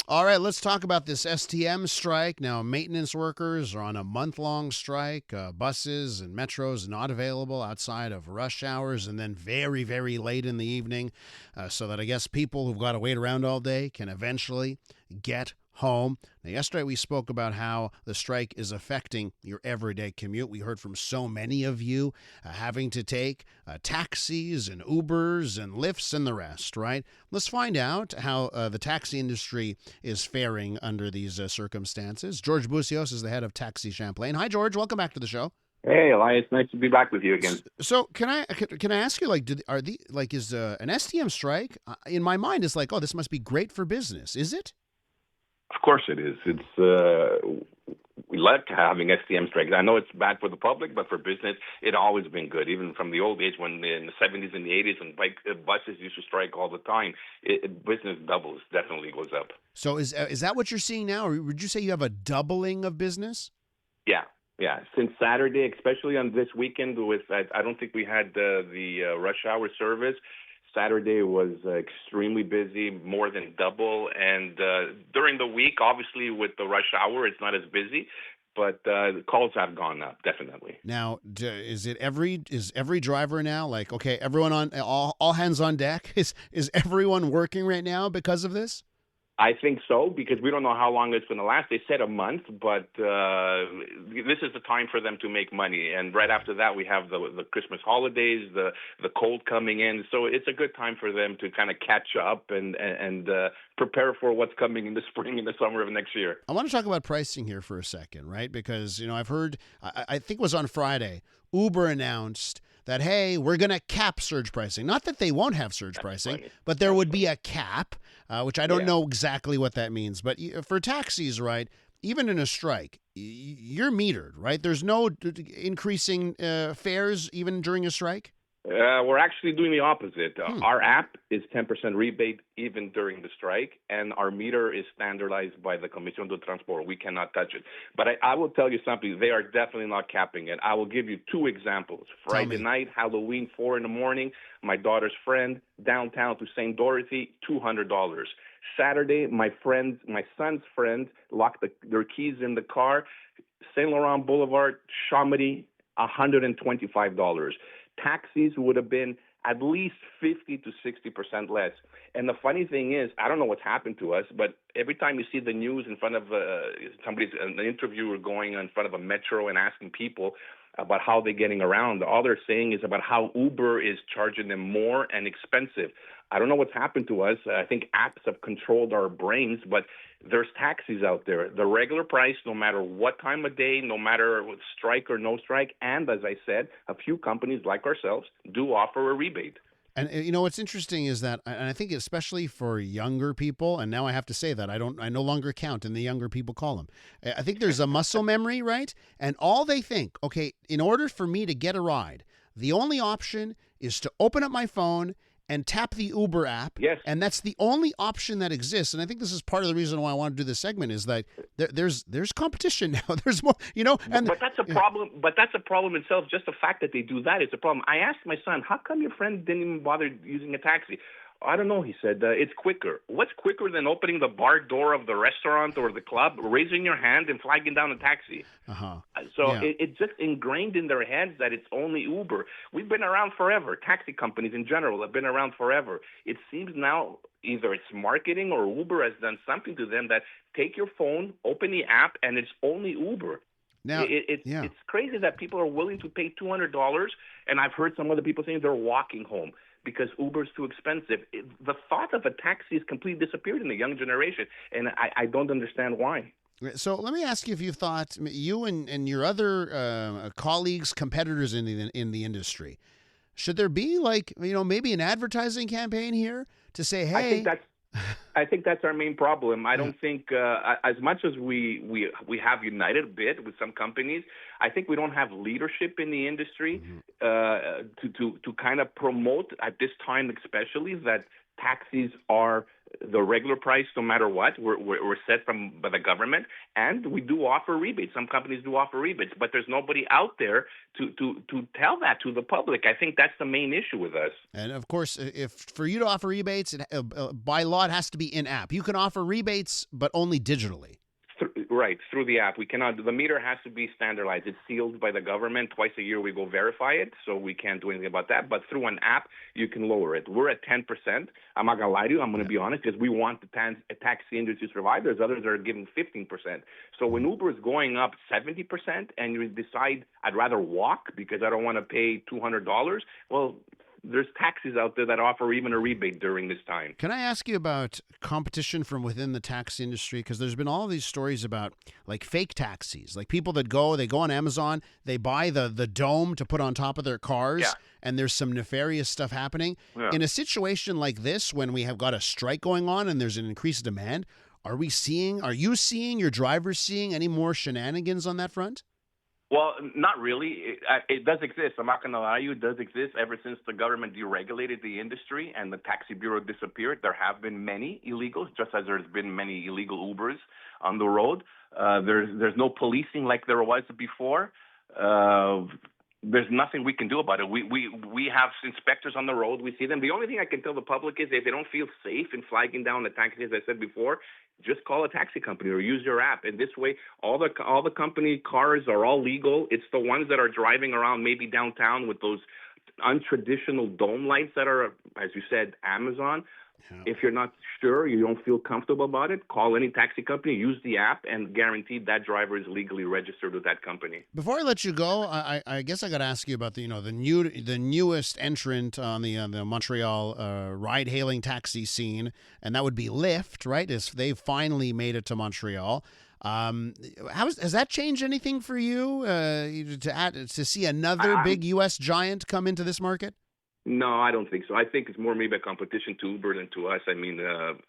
All right, let's talk about this STM strike. Now, maintenance workers are on a month-long strike. Buses and metros not available outside of rush hours and then very, very late in the evening, so that I guess people who've got to wait around all day can eventually get home. Now, yesterday we spoke about how the strike is affecting your everyday commute. We heard from so many of you having to take taxis and Ubers and Lyfts and the rest, right? Let's find out how the taxi industry is faring under these circumstances. George Boussios is the head of Taxi Champlain. Hi, George. Welcome back to the show. Hey, Elias, nice to be back with you again. So can I ask you, like, is an STM strike in my mind is like, oh, this must be great for business? Is it? Of course it is. We like having STM strikes. I know it's bad for the public, but for business, it's always been good. Even from the old days when in the 70s and the 80s when buses used to strike all the time, business definitely goes up. So is that what you're seeing now, or would you say you have a doubling of business? Yeah. Yeah, since Saturday, especially on this weekend, I don't think we had the rush hour service. Saturday was extremely busy, more than double. And during the week, obviously, with the rush hour, it's not as busy, but the calls have gone up, definitely. Now, is every driver now like, okay, everyone on all hands on deck? Is everyone working right now because of this? I think so, because we don't know how long it's going to last. They said a month, but this is the time for them to make money. And right after that, we have the Christmas holidays, the cold coming in. So it's a good time for them to kind of catch up and prepare for what's coming in the spring and the summer of next year. I want to talk about pricing here for a second, right? Because, I've heard, I think it was on Friday, Uber announced that, hey, we're going to cap surge pricing. Not that they won't have surge pricing, but there would be a cap, which I don't know exactly what that means. But for taxis, right, even in a strike, you're metered, right? There's no increasing fares even during a strike? We're actually doing the opposite. Our app is 10% rebate even during the strike, and our meter is standardized by the Commission de Transport. We cannot touch it. But I will tell you something. They are definitely not capping it. I will give you two examples. Friday night, Halloween, 4 in the morning, my daughter's friend, downtown to St. Dorothy, $200. Saturday, my son's friend locked their keys in the car, St. Laurent Boulevard, Chamonix, $125. Taxis would have been at least 50 to 60% less. And the funny thing is, I don't know what's happened to us, but every time you see the news in front of an interviewer going in front of a metro and asking people about how they're getting around, all they're saying is about how Uber is charging them more and expensive. I don't know what's happened to us. I think apps have controlled our brains, but there's taxis out there. The regular price, no matter what time of day, no matter strike or no strike. And as I said, a few companies like ourselves do offer a rebate. And what's interesting is that, and I think especially for younger people, and now I have to say that I no longer count in the younger people column. I think there's a muscle memory, right? And all they think, okay, in order for me to get a ride, the only option is to open up my phone and tap the Uber app. Yes. And that's the only option that exists. And I think this is part of the reason why I want to do this segment is that there's competition now. There's more, and but that's a problem. But that's a problem itself. Just the fact that they do that is a problem. I asked my son, how come your friend didn't even bother using a taxi? I don't know, he said. It's quicker. What's quicker than opening the bar door of the restaurant or the club, raising your hand, and flagging down a taxi? It's just ingrained in their heads that it's only Uber. We've been around forever. Taxi companies in general have been around forever. It seems now either it's marketing or Uber has done something to them that take your phone, open the app, and it's only Uber. Now, it's crazy that people are willing to pay $200, and I've heard some other people saying they're walking home because Uber's too expensive. The thought of a taxi has completely disappeared in the young generation, and I don't understand why. So let me ask you if you've thought, you and your other colleagues, competitors in the industry, should there be maybe an advertising campaign here to say, hey? I think that's our main problem. I don't think, as much as we have united a bit with some companies, I think we don't have leadership in the industry to kind of promote at this time, especially that taxis are the regular price no matter what. We're set by the government, and we do offer rebates. Some companies do offer rebates, but there's nobody out there to tell that to the public. I think that's the main issue with us. And of course, if for you to offer rebates, by law, it has to be in app. You can offer rebates, but only digitally. Right, through the app. We cannot. The meter has to be standardized. It's sealed by the government. Twice a year we go verify it, so we can't do anything about that. But through an app, you can lower it. We're at 10%. I'm not going to lie to you. I'm going to be honest, because we want the taxi industry to survive. There's others that are giving 15%. So when Uber is going up 70% and you decide, I'd rather walk because I don't want to pay $200, well, there's taxis out there that offer even a rebate during this time. Can I ask you about competition from within the taxi industry? Because there's been all these stories about like fake taxis, like people that they go on Amazon, they buy the dome to put on top of their cars, and there's some nefarious stuff happening. Yeah. In a situation like this, when we have got a strike going on and there's an increased demand, are you seeing, your drivers seeing any more shenanigans on that front? Well, not really. It does exist. I'm not going to lie to you. It does exist ever since the government deregulated the industry and the taxi bureau disappeared. There have been many illegals, just as there's been many illegal Ubers on the road. There's no policing like there was before. There's nothing we can do about it. We have inspectors on the road. We see them. The only thing I can tell the public is if they don't feel safe in flagging down the taxi, as I said before, just call a taxi company or use your app. And this way, all the company cars are all legal. It's the ones that are driving around maybe downtown with those untraditional dome lights that are, as you said, Amazon. Yeah. If you're not sure, you don't feel comfortable about it, call any taxi company, use the app, and guaranteed that driver is legally registered with that company. Before I let you go, I guess I got to ask you about the newest entrant on the Montreal ride-hailing taxi scene, and that would be Lyft, right? They've finally made it to Montreal. Has that changed anything for you to see another big U.S. giant come into this market? No, I don't think so. I think it's more maybe a competition to Uber than to us. I mean,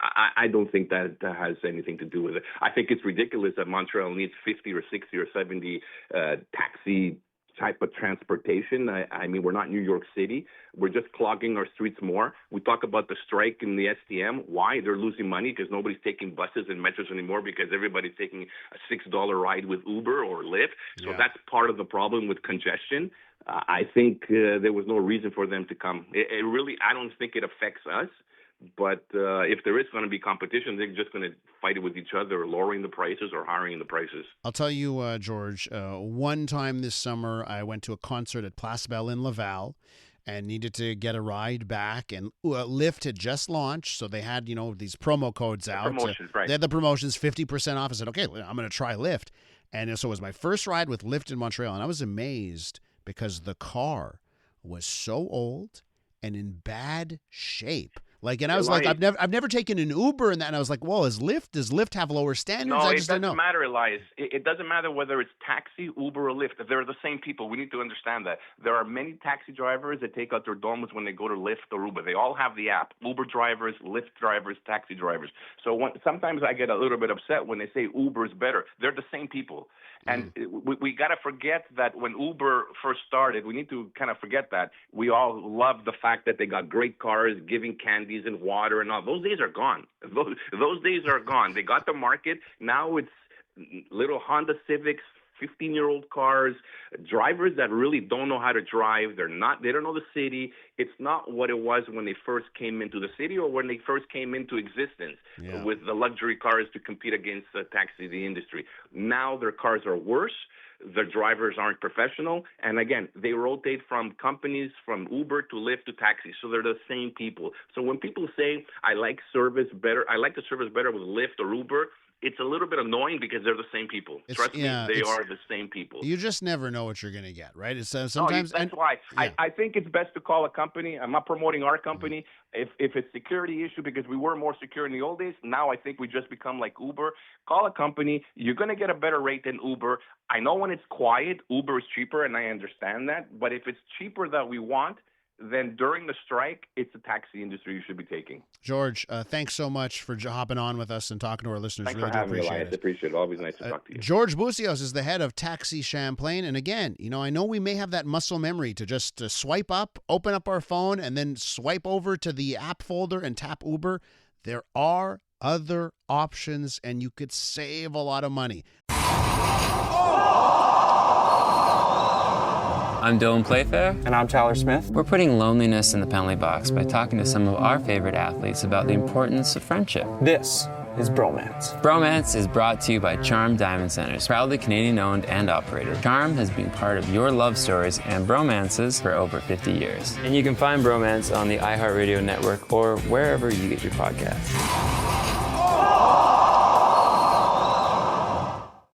I don't think that has anything to do with it. I think it's ridiculous that Montreal needs 50 or 60 or 70 taxi type of transportation. I mean, we're not New York City. We're just clogging our streets more. We talk about the strike in the STM. Why? They're losing money because nobody's taking buses and metros anymore because everybody's taking a $6 ride with Uber or Lyft. So that's part of the problem with congestion. I think there was no reason for them to come. It really, I don't think it affects us. But if there is going to be competition, they're just going to fight it with each other, lowering the prices or hiring the prices. I'll tell you, George, one time this summer, I went to a concert at Place Belle in Laval and needed to get a ride back. And Lyft had just launched, so they had, these promo codes out. Promotions, right. They had the promotions, 50% off. I said, okay, I'm going to try Lyft. And so it was my first ride with Lyft in Montreal, and I was amazed because the car was so old and in bad shape. And I was like, I've never taken an Uber and that. And I was like, well, does Lyft have lower standards? No, I just it doesn't matter, Elias. It doesn't matter whether it's taxi, Uber, or Lyft. They're the same people. We need to understand that. There are many taxi drivers that take out their domes when they go to Lyft or Uber. They all have the app. Uber drivers, Lyft drivers, taxi drivers. So sometimes I get a little bit upset when they say Uber is better. They're the same people. And we got to forget that when Uber first started, we need to kind of forget that. We all loved the fact that they got great cars, giving candies and water and all. Those days are gone. Those days are gone. They got the market. Now it's little Honda Civics, 15-year-old cars, drivers that really don't know how to drive. They don't know the city. It's not what it was when they first came into the city or when they first came into existence with the luxury cars to compete against the taxi industry. Now their cars are worse. The drivers aren't professional. And again, they rotate from companies, from Uber to Lyft to taxi. So they're the same people. So when people say, I like the service better with Lyft or Uber, it's a little bit annoying because they're the same people. Trust me, they are the same people. You just never know what you're going to get, right? It's sometimes that's why I think it's best to call a company. I'm not promoting our company. If it's security issue because we were more secure in the old days, now I think we just become like Uber. Call a company. You're going to get a better rate than Uber. I know when it's quiet, Uber is cheaper, and I understand that. But if it's cheaper that we want, then during the strike, it's the taxi industry you should be taking. George, thanks so much for hopping on with us and talking to our listeners. Thanks Really for having me, appreciate Elias. it. Appreciate it. Always nice to talk to you. George Boussios is the head of Taxi Champlain. And again, I know we may have that muscle memory to just swipe up, open up our phone, and then swipe over to the app folder and tap Uber. There are other options, and you could save a lot of money. I'm Dylan Playfair. And I'm Tyler Smith. We're putting loneliness in the penalty box by talking to some of our favorite athletes about the importance of friendship. This is Bromance. Bromance is brought to you by Charm Diamond Centers, proudly Canadian-owned and operated. Charm has been part of your love stories and bromances for over 50 years. And you can find Bromance on the iHeartRadio network or wherever you get your podcasts.